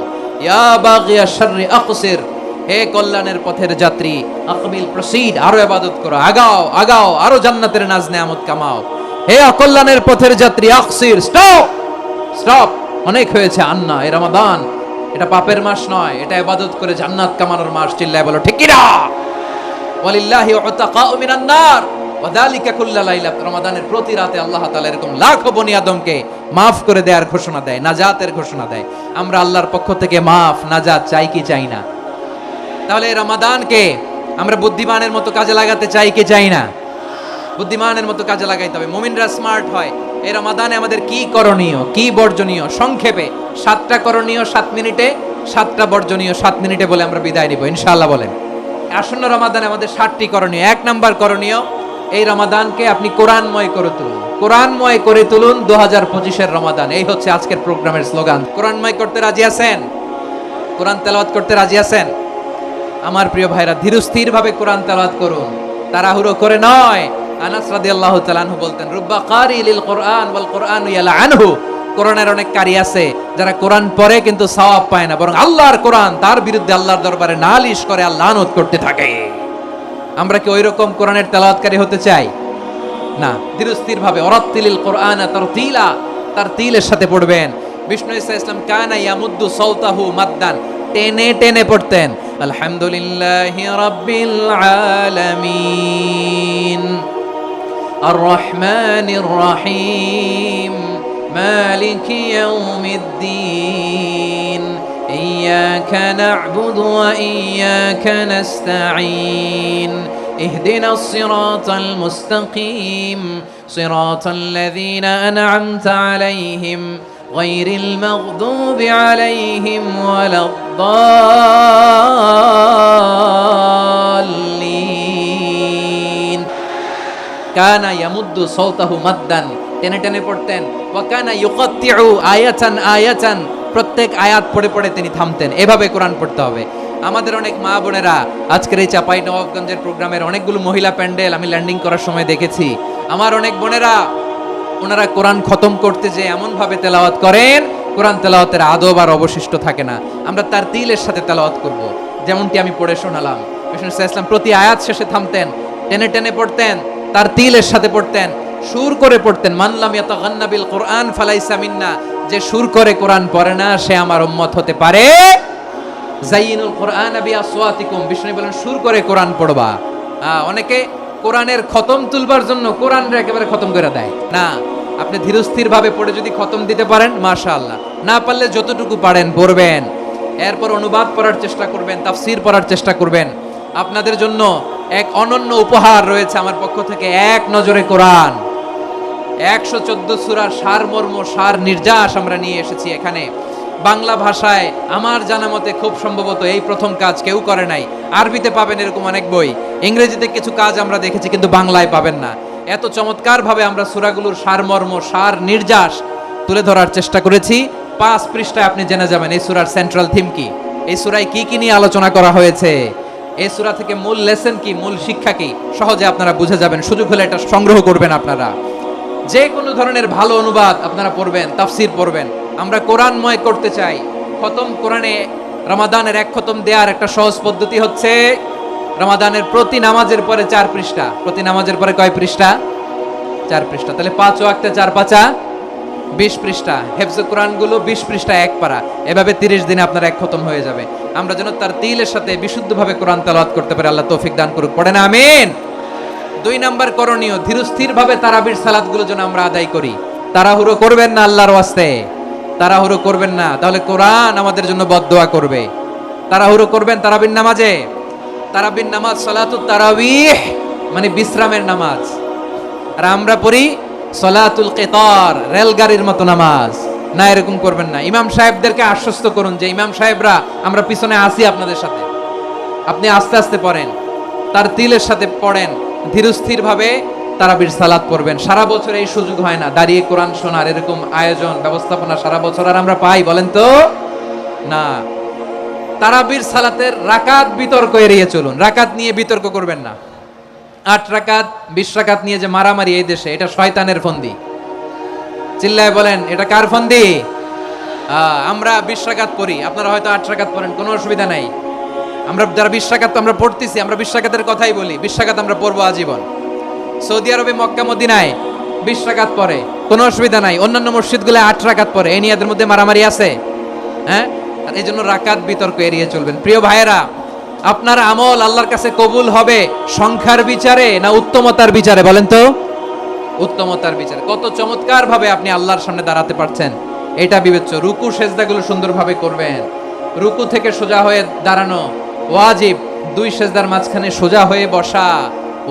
ইয়া বাগিয়াশ শাররি আকসির, হে কল্যাণের পথের যাত্রী, আকবিল প্রসিড, আরো ইবাদত করো, আগাও আগাও, আরো জান্নাতের নাজ নেয়ামত কামাও। হে অকল্যাণের পথের যাত্রী, আকসির, স্টপ স্টপ, অনেক হয়েছে। আন্না, এই রমাদান এটা পাপের মাস নয়, এটা ইবাদত করে জান্নাত কামানোর মাস। চিল্লায় বলো ঠিক কি না? ওয়ালিল্লাহি উতাকাউ মিনান নার ওয়া যালিকা কুল্লা লাইলা। রমাদানের প্রতি রাতে আল্লাহ তাআলা এরকম লাখো বনি আদমকে maaf করে দেওয়ার ঘোষণা দেয়, নাজাতের ঘোষণা দেয়। আমরা আল্লাহর পক্ষ থেকে maaf, নাজাত চাই কি চাই না? তাহলে এই রমাদানকে আমরা বুদ্ধিমানের মতো কাজে লাগাতে চাই কি চাই না? বুদ্ধিমানের মতো কাজে লাগাইতে হবে। মুমিনরা স্মার্ট হয়। এই রমাদানে আমাদের কি করণীয়, কি বর্জনীয়, সংক্ষেপে 7টা করণীয় 7 মিনিটে, 7টা বর্জনীয় 7 মিনিটে বলে আমরা বিদায় নিব ইনশাআল্লাহ। বলেন আসন্ন রমাদানে আমাদের 7টি করণীয়। 1 নাম্বার করণীয়, এই রমাদানকে আপনি কোরআনময় করে তুলুন। কোরআনময় করে তুলুন 2025 এর রমাদান। এই হচ্ছে আজকের প্রোগ্রামের স্লোগান। কোরআনময় করতে রাজি আছেন? কোরআন তেলাওয়াত করতে রাজি আছেন? আমার প্রিয় ভাইরা, ধীরস্থির ভাবে কোরআন তেলাওয়াত করুন, তাড়াহুড়ো করে নয়। আনাস রাদিয়াল্লাহু তাআলা আনহু বলতেন, রুব্বা কারি লিল কোরআন ওয়াল কোরআনু ইয়ালআনহু, কোরআনের অনেক কারি আছে যারা কোরআন পড়ে কিন্তু সওয়াব পায় না, বরং আল্লাহর কোরআন তার বিরুদ্ধে আল্লাহর দরবারে নালিশ করে আর লানত করতে থাকে। আমরা কি ওইরকম কোরআনের তেলাওয়াতকারী হতে চাই? না। ধীরস্থির ভাবে, ওরাত্তিলিল কোরআনা তারতিলা, তারতিলের সাথে পড়বেন। বিষ্ণু ঈসা ইসলাম কানা ইয়ামুদ্দু সাওতাহু মাদ্দান, টেনে টেনে পড়তেন। আলহামদুলিল্লাহি রাব্বিল আলামিন আর রহমানির রহিম মালিকি ইয়াউমিদ্দিন ইয়্যাকা না'বুদু ওয়া ইয়্যাকা নাস্তাঈন ইহদিনাস সিরাতাল মুস্তাকিম সিরাতাল লাযীনা আন'আমতা আলাইহিম গায়রিল মাগদুবি আলাইহিম ওয়ালাদ-দাল্লিন। কানা ইয়ামুদ্দু সাওতাহু মাদ্দান, টেনে টেনে পড়তেন। ওয়া কানা ইউকাত্তিউ আয়াতান আয়াতান, প্রত্যেক আয়াত পড়ে পড়ে তিনি থামতেন। এভাবে কোরআন পড়তে হবে। আমাদের অনেক মা বোনেরা আজকের এই চাঁপাইনবাবগঞ্জের প্রোগ্রামের অনেকগুলো মহিলা প্যান্ডেল আমি ল্যান্ডিং করার সময় দেখেছি। আমার অনেক বোনেরা, ওনারা কোরআন খতম করতে যে এমন ভাবে তেলাওয়াত করেন, কোরআন তেলাওয়াতের আদব আর অবশিষ্ট থাকে না। আমরা তার তিলের সাথে তেলাওয়াত করব, যেমনটি আমি পড়ে শোনালাম। বিষ্ণু ইসলাম প্রতি আয়াত শেষে থামতেন, টেনে টেনে পড়তেন, তার তিলের সাথে পড়তেন, সুর করে পড়তেন। মানলাম ইয়াতাগান্না বিল কোরআন ফালাইসা মিন্না, যে সুর করে কোরআন পড়ে না সে আমার উম্মত হতে পারে। যাইনুল কোরআন বিআসওয়াতিকুম, বিষ্ণু বলেন সুর করে কোরআন পড়বা। অনেকে কোরআনের খতম তুলবার জন্য কোরআনটা একেবারে খতম করে দেয় না। আপনি ধীরস্থির ভাবে পড়ে যদি খতম দিতে পারেন মাশাআল্লাহ, না পারলে যতটুকু পারেন পড়বেন, এরপর অনুবাদ পড়ার চেষ্টা করবেন, তাফসীর পড়ার চেষ্টা করবেন। আপনাদের জন্য এক অনন্য উপহার রয়েছে আমার পক্ষ থেকে, এক নজরে কোরআন। 114 সূরার সারমর্ম, সার নির্যাস আমরা নিয়ে এসেছি এখানে। বাংলা ভাষায় আমার জানা মতে খুব সম্ভবত এই প্রথম কাজ কেউ করে নাই। আরবিতে পাবেন এরকম অনেক বই, ইংরেজিতে কিছু কাজ আমরা দেখেছি, কিন্তু বাংলায় পাবেন না। এত চমৎকার ভাবে আমরা সূরাগুলোর সারমর্ম, সার নির্যাস তুলে ধরার চেষ্টা করেছি। 5 পৃষ্ঠায় আপনি জেনে যাবেন এই সূরার সেন্ট্রাল থিম কি, এই সূরায় কি কি নিয়ে আলোচনা করা হয়েছে, এই সূরা থেকে মূল লেসন কি, মূল শিক্ষা কি, সহজে আপনারা বুঝে যাবেন। সুযোগ হলে এটা সংগ্রহ করবেন আপনারা। যে কোনো ধরনের ভালো অনুবাদ আপনারা পড়বেন, তাফসির পড়বেন। আমরা কোরআনময় করতে চাই। খতম কোরআনে রমাদানের 1 খতম দেওয়ার একটা সহজ পদ্ধতি হচ্ছে রমাদানের প্রতি নামাজের পরে 4 পৃষ্ঠা। প্রতি নামাজের পরে কয় পৃষ্ঠা? 4 পৃষ্ঠা। তাহলে 5 ওয়াক্তে 4 পাঁচা 20 পৃষ্ঠা। হেফজে কোরআনগুলো 20 পৃষ্ঠা এক পারা। এভাবে 30 দিনে আপনার 1 খতম হয়ে যাবে। আমরা যেন তার তিলের সাথে বিশুদ্ধভাবে কোরআন তেলাওয়াত করতে পারি। আল্লাহ তৌফিক দান করুক। পড়েন আমিন। 2 নাম্বার করণীয়, ধীরস্থিরভাবে তারাবির সালাতগুলো যেন আমরা আদায় করি। তাড়াহুড়ো করবেন না আল্লাহর ওয়াস্তে, তাড়াহুড়ো করবেন না, তাহলে কোরআন আমাদের জন্য বদদোয়া করবে। তাড়াহুড়ো করবেন তারাবির নামাজে। তারাবির নামাজ সালাতুত তারাবিহ মানে বিশ্রামের নামাজ। আর আমরা পড়ি সালাতুল কিতার, রেলগাড়ির মতো নামাজ। না, এরকম করবেন না। ইমাম সাহেবদেরকে আশ্বস্ত করুন যে ইমাম সাহেবরা আমরা পিছনে আসি আপনাদের সাথে, আপনি আস্তে আস্তে পড়েন, তার তিলের সাথে পড়েন, ধীরস্থির ভাবে তারাবির সালাত পড়বেন। সারা বছর এই সুযোগ হয় না দাঁড়িয়ে কোরআন শোনার, এরকম আয়োজন ব্যবস্থাপনা সারা বছর আর আমরা পাই বলেন তো না। তারাবির সালাতের রাকাত বিতর্ক এড়িয়ে চলুন। রাকাত নিয়ে বিতর্ক করবেন না। 8 রাকাত 20 রাকাত নিয়ে যে মারামারি এই দেশে, এটা শয়তানের ফন্দি। চিল্লায় বলেন এটা কার ফন্দি? আমরা 20 রাকাত পড়ি, আপনারা হয়তো 8 রাকাত পড়েন, কোনো অসুবিধা নাই। আমরা যারা 20 রাকাত আমরা পড়তেছি, আমরা 20 রাকাতের কথাই বলি। 20 রাকাত আমরা পড়বো আজীবন। সৌদি আরবে মক্কা মদিনায় 20 রাকাত পড়ে, কোনো অসুবিধা নাই। অন্যান্য মসজিদগুলো 8 রাকাত পড়ে। এই নিয়ে এদের মধ্যে মারামারি আছে? হ্যাঁ। আর এই জন্য রাকাত বিতর্ক এড়িয়ে চলবেন। প্রিয় ভাইয়েরা, আপনার আমল আল্লাহর কাছে কবুল হবে সংখ্যার বিচারে না উত্তমতার বিচারে? বলেন তো। উত্তমতার বিচারে। কত চমৎকার ভাবে আপনি আল্লাহর সামনে দাঁড়াতে পারছেন এটা বিবেচ্য। রুকু সেজদাগুলো সুন্দরভাবে করবেন। রুকু থেকে সোজা হয়ে দাঁড়ানো ওয়াজিব। 2 সেজদার মাঝখানে সোজা হয়ে বসা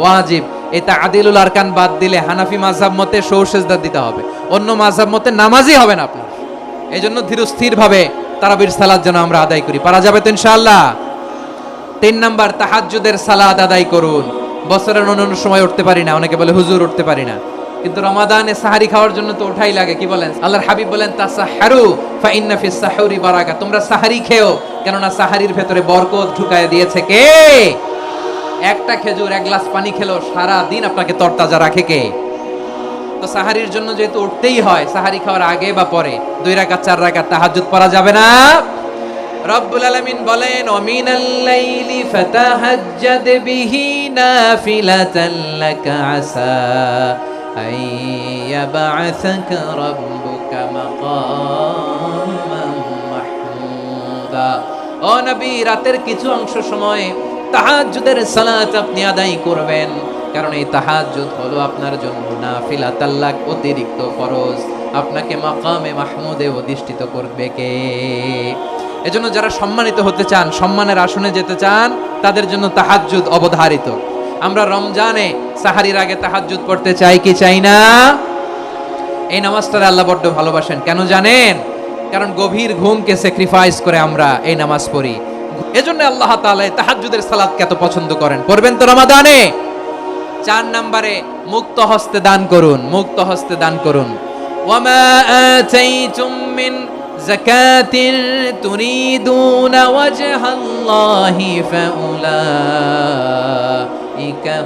ওয়াজিব। এটা আদিলুল আরকান বাদ দিলে হানাফি মাযহাব মতে সৌ সেজদা দিতে হবে, অন্য মাযহাব মতে নামাজই হবে না আপনার। এই জন্য ধীরস্থির ভাবে তারাবির সালাত যেন আমরা আদায় করি। পারা যাবে তো ইনশাআল্লাহ। 3 নাম্বার, তাহাজ্জুদের সালাত আদায় করুন। বছরের অন্যান্য সময় উঠতে পারি না, অনেকে বলে হুজুর উঠতে পারি না, কিন্তু রমাদানে সাহারি খাওয়ার জন্য তো ওঠাই লাগে। কি বলেন? আল্লাহর হাবিব বলেন তাসাহহারু ফা ইন্না ফিস সাহুরি বারাকা। তোমরা সাহারি খেও, কেননা সাহারির ভেতরে বরকত ঢুকায় দিয়েছে কে? একটা খেজুর, 1 গ্লাস পানি খেলো সারা দিন আপনাকে তরতাজা রাখে কে? তো সাহারির জন্য যেহেতু উঠতেই হয়, সাহারি খাওয়ার আগে বা পরে 2 রাকাত 4 রাকাত তাহাজ্জুদ পড়া যাবে না? রব্বুল আলামিন বলেন ওয়ামিনাল লাইলি ফাতাহাজ্জাদ বিহি নাফিলাতান লাকা আসা আইয়াবআসাকা রাব্বুকা মাকামান মাহমুদা। ও নবী, রাতের কিছু অংশ সময় তাহাজ্জুদের সালাত আপনি আদায় করবেন, কারণ এই তাহাজ্জুদ হলো আপনার জন্য নাফিলাতাল লাক, অতিরিক্ত ফরজ। আপনাকে মাকামে মাহমুদে অধিষ্ঠিত করবে কে? এজন্য যারা সম্মানিত হতে চান, সম্মানের আসনে যেতে চান, তাদের জন্য তাহাজ্জুদ অবধারিত। আমরা রমজানে সাহারির আগে তাহাজ্জুদ পড়তে চাই কি চাই না? এই নামাজটা আল্লাহ বড্ড ভালোবাসেন। কেন জানেন? কারণ গভীর ঘুমকে স্যাক্রিফাইস করে আমরা এই নামাজ পড়ি। এজন্য আল্লাহ তাআলা তাহাজ্জুদের সালাতকে এত পছন্দ করেন। পড়বেন তো রমাদানে। 4 নম্বরে, মুক্ত হস্তে দান করুন। মুক্ত হস্তে দান করুন। ওয়ামা আতাইতুম মিন যাকাতিন তুরিদুনা ওয়াজহাল্লাহি ফাউলাইকা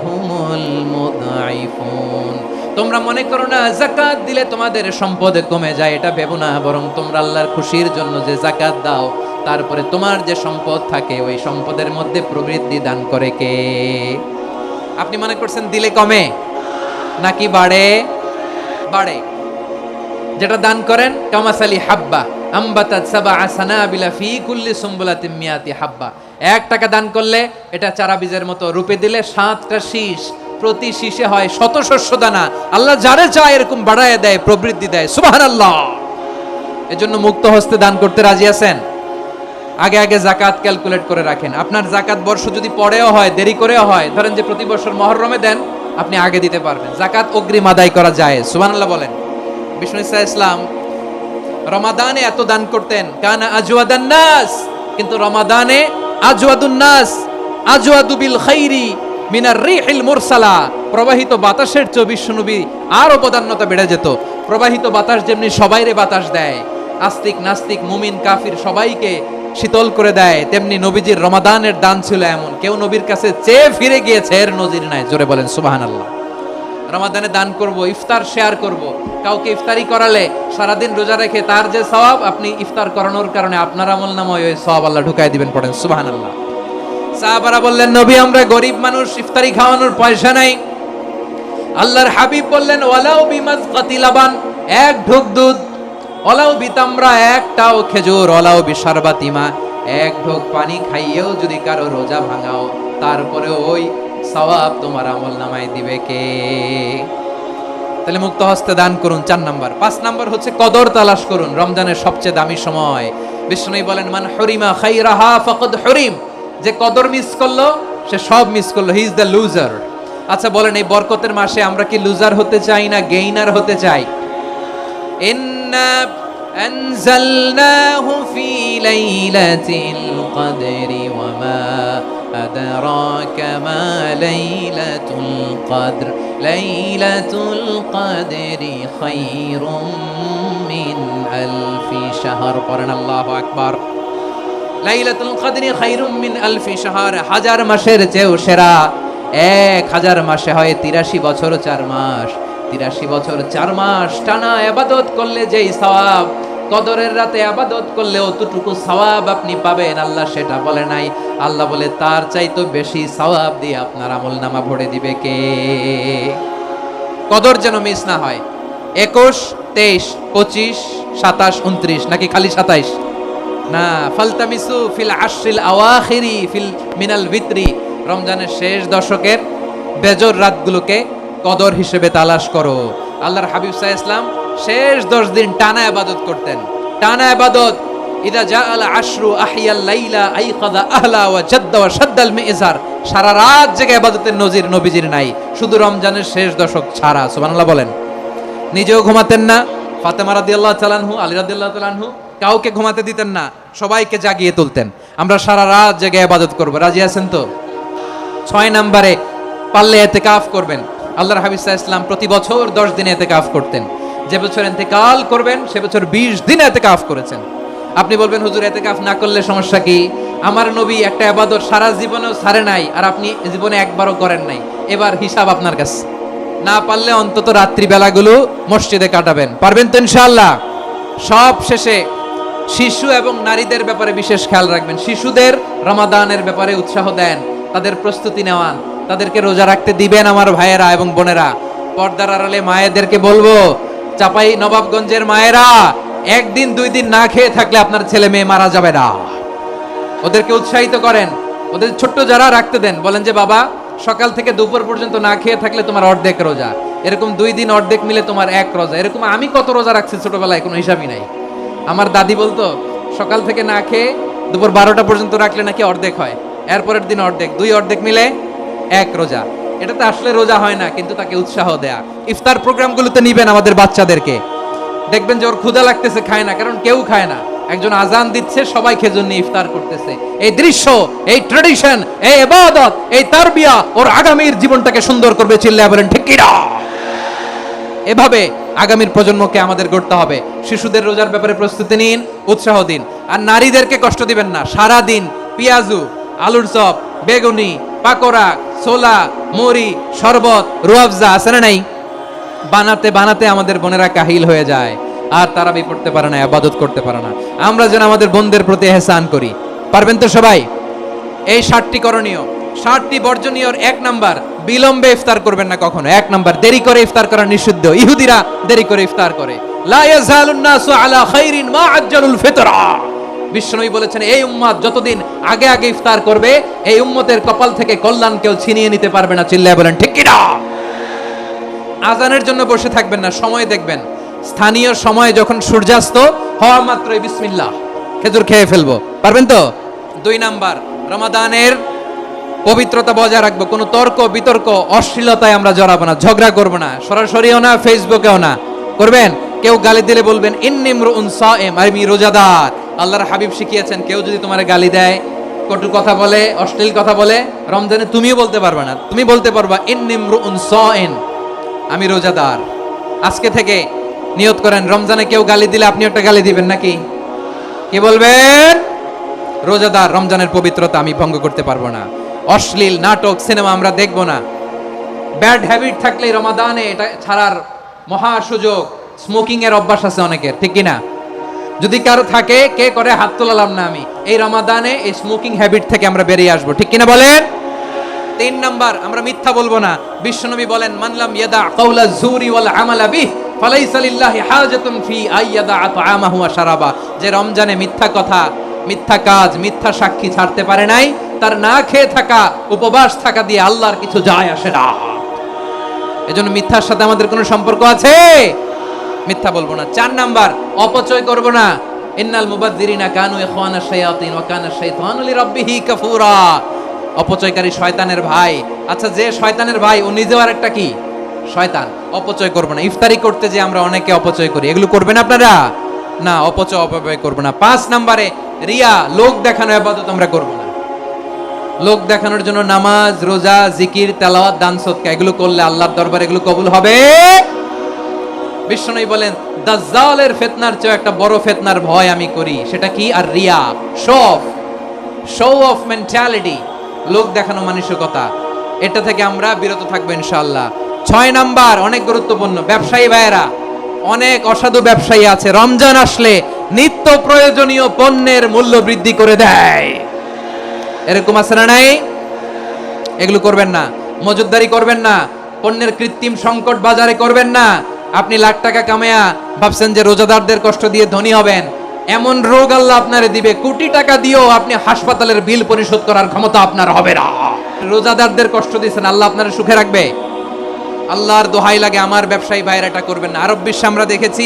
হুমুল মুদঈফুন। তোমরা মনে করো না যাকাত দিলে তোমাদের সম্পদ কমে যায়, এটা ভেবো না। বরং তোমরা আল্লাহর খুশির জন্য যে যাকাত দাও, তারপরে তোমার যে সম্পদ থাকে ওই সম্পদের মধ্যে প্রবৃদ্ধি দান করে কে? আপনি মনে করছেন দিলে কমে নাকি বাড়ে? বাড়ে। যেটা দান করেন কামাসালি হাব্বা আম্বাতাত সাবআ সানাবিলা ফি কুল্লি সুমবুলাতিন মিয়াতি হাব্বা। 1 টাকা দান করলে এটা চারা বীজের মতো, রূপে দিলে 7টা শীষ, প্রতি শীষে হয় 100 শস্য দানা। আল্লাহ যারে চায় এরকম বাড়ায় দেয়, প্রবৃদ্ধি দেয়। সুবহানাল্লাহ। এজন্য মুক্ত হস্তে দান করতে রাজি আছেন? আগে আগে যাকাত ক্যালকুলেট করে রাখেন। আপনার যাকাত বর্ষ যদি পরেও হয়, দেরি করেও হয়, ধরেন যে প্রতি বছর মুহররমে দেন, আপনি আগে দিতে পারবেন। যাকাত অগ্রিম আদায় করা যায়। সুবহানাল্লাহ বলেন। বিষ্ণু ইসা ইসলাম রমাদানে এত দান করতেন, কানা আজওয়াদান নাস, কিন্তু রমাদানে আজওয়াদুন নাস আজওয়াদু বিল খাইরি মিনার রিহিল মুরসালা, প্রবাহিত বাতাসের চেয়ে বিশ্বনবী আরো প্রধান্যতা বেড়ে যেত। প্রবাহিত বাতাস যেমনি সবাইরে বাতাস দেয়, আস্তিক নাস্তিক মুমিন কাফির সবাইকে শীতল করে দেয়, তেমনি নবীজির রমাদানের দান ছিল এমন, কেউ নবীর কাছে চেয়ে ফিরে গিয়েছে এর নজির নাই। জোরে বলেন সুবহানাল্লাহ। রমাদানে দান করব, ইফতার শেয়ার করব, কাউকে ইফতারি করালে সারাদিন রোজা রেখে তার যে সওয়াব, আপনি ইফতার করানোর কারণে আপনার আমলনামায় ওই সওয়াব আল্লাহ ঢুকাই দিবেন। পড়েন সুবহানাল্লাহ। সাহাবারা বললেন, নবী আমরা গরিব মানুষ, ইফতারি খাওয়ানোর পয়সা নাই। আল্লাহর হাবিব বললেন, ওয়ালাউ বিমাজকাতি লাবান, এক ঢোক দুধ, ওয়ালাউ বিতামরা, একটাও খেজুর, ওয়ালাউ বিশারবাতিমা, এক ঢোক পানি খাইয়েও যদি কারো রোজা ভাঙাও, তারপরে ওই সওয়াব তোমার আমলনামায় দিবে কে? তাহলে মুক্ত হস্তে দান করুন, 4 নাম্বার। 5 নাম্বার হচ্ছে কদর তালাশ করুন, রমজানের সবচেয়ে দামি সময়। বিষ্ণু বলেন, মান হরিমা খাইরাহা ফাকাদ হরিম, যে কদর মিস করলো সে সব মিস করলো, হি ইজ দ্য লুজার। আচ্ছা বলেন, এই বরকতের মাসে আমরা কি লুজার হতে চাই না গেইনার হতে চাই? ইন্না আনজালনাহু ফি লাইলাতিল কদরি ওয়া মা আদরাকা মা লাইলাতুল কদর, লাইলাতুল কদরি খায়রুম মিন আলফি শাহর। পড়েন আল্লাহু আকবার। লাইলাতুল কদরি খায়রুম মিন আলফি শাহর, হাজার মাসের চেয়েও সেরা। 1000 মাসে হয় 83 বছর 4 মাস। 83 বছর 4 মাস টানা ইবাদত করলে যেই সওয়াব, কদরের রাতে ইবাদত করলে অতটুকু সওয়াব আপনি পাবেন, আল্লাহ সেটা বলে নাই। আল্লাহ বলে তার চাইতে বেশি সওয়াব দিয়ে আপনার আমলনামা ভরে দিবে কে? কদর যেন মিস না হয়। 21, 23, 25, 27, 29 নাকি খালি 27? না, ফালতামিসু ফিল আশরিল আওয়াখিরি ফিল মিনাল ভিতরি, রমজানের শেষ দশকের বেজর রাতগুলোকে কদর হিসেবে তালাশ করো। আল্লাহর হাবিব সাল্লাল্লাহু আলাইহি ওয়াসাল্লাম শেষ 10 দিন টানা ইবাদত করতেন, টানা ইবাদত। ইদা জাআল আশরু আহিয়াল লাইলা আইকাযা আহলা ওয়া জাদ্দা ওয়া শাদ্দাল মিজার, সারা রাত জেগে ইবাদতের নজির নবীজির নাই, শুধু রমজানের শেষ দশক ছাড়া। সুবহানাল্লাহ বলেন। নিজেও ঘুমাতেন না, ফাতেমা রাদিয়াল্লাহু তাআলা আনহু, আলী রাদিয়াল্লাহু তাআলা আনহু কাউকে ঘুমাতে দিতেন না, সবাইকে জাগিয়ে তুলতেন। আমরা সারা রাত জেগে ইবাদত করব, রাজি আছেন তো? 6 নম্বরে পারলে ইতিকাফ করবেন। আল্লাহর হাবিব সাল্লাল্লাহু আলাইহি ওয়াসাল্লাম প্রতি বছর 10 দিন ইতিকাফ করতেন। যে বছর ইন্তেকাল করবেন সে বছর 20 দিন ইতিকাফ করেছেন। আপনি বলবেন, হুজুর ইতিকাফ না করলে সমস্যা কি? আমার নবী একটা ইবাদত সারা জীবনেও ছাড়ে নাই, আর আপনি জীবনে একবারও করেন নাই। এবার হিসাব আপনার কাছে। না পারলে অন্তত রাত্রি বেলাগুলো মসজিদে কাটাবেন। পারবেন তো ইনশাআল্লাহ? সব শেষে শিশু এবং নারীদের ব্যাপারে বিশেষ খেয়াল রাখবেন। শিশুদের রমাদানের ব্যাপারে উৎসাহ দেন, তাদের প্রস্তুতি নেওয়ান, তাদেরকে রোজা রাখতে দিবেন। আমার ভাইয়েরা এবং বোনেরা, পর্দার আড়ালে মায়েদেরকে বলবো, চাপাই নবাবগঞ্জের মায়েরা, 1 দিন 2 দিন না খেয়ে থাকলে আপনার ছেলে মেয়ে মারা যাবে না। ওদেরকে উৎসাহিত করেন, ওদের ছোট্ট যারা রাখতে দেন, বলেন যে বাবা সকাল থেকে দুপুর পর্যন্ত না খেয়ে থাকলে তোমার অর্ধেক রোজা, এরকম 2 দিন অর্ধেক মিলে তোমার 1 রোজা। এরকম আমি কত রোজা রাখছি ছোটবেলায় কোনো হিসাবই নাই। আমার দাদি বলতো সকাল থেকে না খেয়ে দুপুর 12টা পর্যন্ত রাখলে নাকি অর্ধেক হয়, এরপরের দিন অর্ধেক, 2 অর্ধেক মিলে 1 রোজা। এটা তো আসলে রোজা হয় না, কিন্তু তাকে উৎসাহ দেয়া। ইফতার প্রোগ্রামগুলোতে নিবেন আমাদের বাচ্চাদেরকে, দেখবেন যে ওর ক্ষুধা লাগতেছে, খায় না, কারণ কেউ খায় না। একজন আজান দিচ্ছে, সবাই খেজুর নিয়ে ইফতার করতেছে। এই দৃশ্য, এই ট্রেডিশন, এই ইবাদত, এই তারবিয়া ওর আগামীর জীবনটাকে সুন্দর করবে। চিল্লায়া বলেন ঠিক কি না? এভাবে আগামীর প্রজন্মকে আমাদের গড়তে হবে। শিশুদের রোজার ব্যাপারে প্রস্তুতি নিন, উৎসাহ দিন। আর নারীদেরকে কষ্ট দিবেন না। সারা দিন পেঁয়াজু, আলুর চপ, বেগুনি, পাকোড়া, ছোলা, মুড়ি, শরবত, রুয়াবজা আছে না নাই, বানাতে বানাতে আমাদের বোনেরা কাহিল হয়ে যায়, আর তারাবি পড়তে পারে না, ইবাদত করতে পারে না। আমরা যেন আমাদের বোনদের প্রতি ইহসান করি। পারবেন তো সবাই? এই 7টি করণীয়, 7টি বর্জনীয়। 1 নাম্বার, বিলম্বে ইফতার করবেন না কখনো। 1 নাম্বার, দেরি করে ইফতার করা নিষিদ্ধ। ইহুদিরা দেরি করে ইফতার করে। লা ইয়াজালুন নাসু আলা খাইরিন মা আজ্জালুল ফিতরা। বিশ্বনবী বলেছেন, এই উম্মত যতদিন আগে আগে ইফতার করবে, এই উম্মতের কপাল থেকে কল্যাণ কেউ ছিনিয়ে নিতে পারবে না। চিল্লায়া বলেন ঠিক কি না? আজানের জন্য বসে থাকবেন না, সময় দেখবেন। স্থানীয় সময় যখন সূর্যাস্ত হওয়া মাত্রই বিসমিল্লাহ, খেজুর খেয়ে ফেলবো। পারবেন তো? 2 নাম্বার, রমাদানের পবিত্রতা বজায় রাখবো। কোনো তর্ক বিতর্ক অশ্লীলতায় আমরা জড়াবো না, ঝগড়া করবো না, সরাসরিও না, ফেসবুকেও না। করবেন? কেউ গালি দিলে বলবেন ইন্নী ইমরুউন সায়েম, আমি রোজাদার। আল্লাহর হাবিব শিখিয়েছেন কেউ যদি তোমারে গালি দেয়, কটু কথা বলে, অশ্লীল কথা বলে, রমজানে তুমিও বলতে পারবে না, তুমি বলতে পারবা ইন্নী ইমরুউন সায়েম, আমি রোজাদার। আজকে থেকে নিয়ত করেন, রমজানে কেউ গালি দিলে আপনি একটা গালি দিবেন নাকি? কি বলবেন? রোজাদার, রমজানের পবিত্রতা আমি ভঙ্গ করতে পারবো না। অশ্লীল নাটক সিনেমা আমরা দেখব না। ব্যাড হ্যাবিট থাকলে রমাদানে এটা ছাড়ার মহা সুযোগ। স্মোকিং এর অভ্যাস আছে অনেকের, ঠিক কিনা? যদি কারো থাকে, কে করে হাত তোলালাম না আমি, এই রমাদানে এই স্মোকিং হ্যাবিট থেকে আমরা বেরিয়ে আসবো, ঠিক কিনা বলেন? 3 নাম্বার, আমরা মিথ্যা বলবো না। বিশ্বনবী বলেন মানলাম ইয়াদা কাউলা যুরি ওয়াল আমালা বিহ ফালাইসা লিল্লাহি হাজাতুন ফি আইয়াদা তাআমাহু ওয়া শারাবা। যে রমজানে মিথ্যা কথা, মিথ্যা কাজ, মিথ্যা সাক্ষী ছাড়তে পারে নাই, তার না খেয়ে থাকা, উপবাস থাকা দিয়ে আল্লাহর কিছু যায় আসে না। এজন্য মিথ্যার সাথে আমাদের কোনো সম্পর্ক আছে? মিথ্যা বলবো না। 4 নাম্বার, অপচয় করব না। ইন্নাল মুবাযযিরিনা কানু ইখওয়ানাশ শায়াতিন ওয়া কানা শাইতানু লিরাব্বিহি কাফুরা। অপচয়কারী শয়তানের ভাই। আচ্ছা, যে শয়তানের ভাই ও নিজেও আরেকটা কি? শয়তান। অপচয় করব না। ইফতারি করতে যে আমরা অনেকে অপচয় করি, এগুলো করবেন আপনারা না। অপব্যয় করব না। 5 নাম্বারে রিয়া, লোক দেখানো ইবাদত আমরা করব না। লোক দেখানোর জন্য নামাজ, রোজা, জিকির, তেলাওয়াত, দান সদকা এগুলো করলে আল্লাহর দরবারে এগুলো কবুল হবে। বিশ্বনবী বলেন দাজ্জালের ফিতনার চেয়ে একটা বড় ফিতনার ভয় আমি করি, সেটা কি? আর রিয়া, শো অফ মেন্টালিটি, লোক দেখানো মানসিকতা। এটা থেকে আমরা বিরত থাকবো ইনশাআল্লাহ। 6 নাম্বার, অনেক গুরুত্বপূর্ণ, ব্যবসায়ী ভাইয়েরা, অনেক অসাধু ব্যবসায়ী আছে রমজান আসলে নিত্য প্রয়োজনীয় পণ্যের মূল্য বৃদ্ধি করে দেয়। এরকম আছে না নাই? এগুলো করবেন না। মজুদদারি করবেন না। পণ্যের কৃত্রিম সংকট বাজারে করবেন না। আপনি লাখ টাকা কামায়া ভাবছেন যে রোজাদারদের কষ্ট দিয়ে ধনী হবেন, এমন রোগ আল্লাহ আপনারে দিবে, কোটি টাকা দিয়েও আপনি হাসপাতালের বিল পরিশোধ করার ক্ষমতা আপনার হবে না। রোজাদারদের কষ্ট দিয়েছেন, আল্লাহ আপনারে সুখে রাখবে? আল্লাহর দোহাই লাগে, আমার ব্যবসায়ী ভাইরা এটা করবেন না। আরব বিশ্বে আমরা দেখেছি,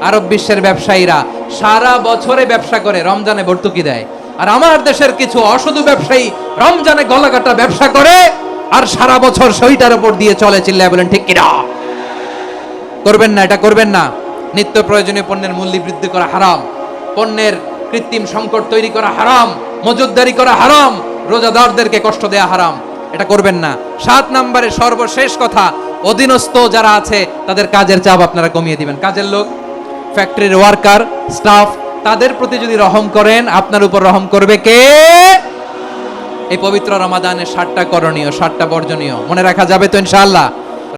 আরব বিশ্বের ব্যবসায়ীরা সারা বছরে ব্যবসা করে, রমজানে ভর্তুকি দেয়। আর আমার দেশের কিছু অসাধু ব্যবসায়ী রমজানে গলাকাটা ব্যবসা করে আর সারা বছর সেইটার উপর দিয়ে চলে। চিল্লায় বলেন ঠিক কিনা? করবেন না, এটা করবেন না। নিত্য প্রয়োজনীয় পণ্যের মূল্য বৃদ্ধি করা হারাম, পণ্যের কৃত্রিম সংকট তৈরি করা হারাম, মজুদদারি করা হারাম, রোজাদারদেরকে কষ্ট দেয়া হারাম, এটা করবেন না। 7 নম্বরে সর্বশেষ কথা, অধীনস্থ যারা আছে তাদের কাজের চাপ আপনারা কমিয়ে দিবেন। কাজের লোক, ফ্যাক্টরির ওয়ার্কার, স্টাফ, তাদের প্রতি যদি রহম করেন, আপনার উপর রহম করবে কে? এই পবিত্র রমাদানের 7টা করণীয়, 7টা বর্জনীয় মনে রাখা যাবে তো ইনশাআল্লাহ?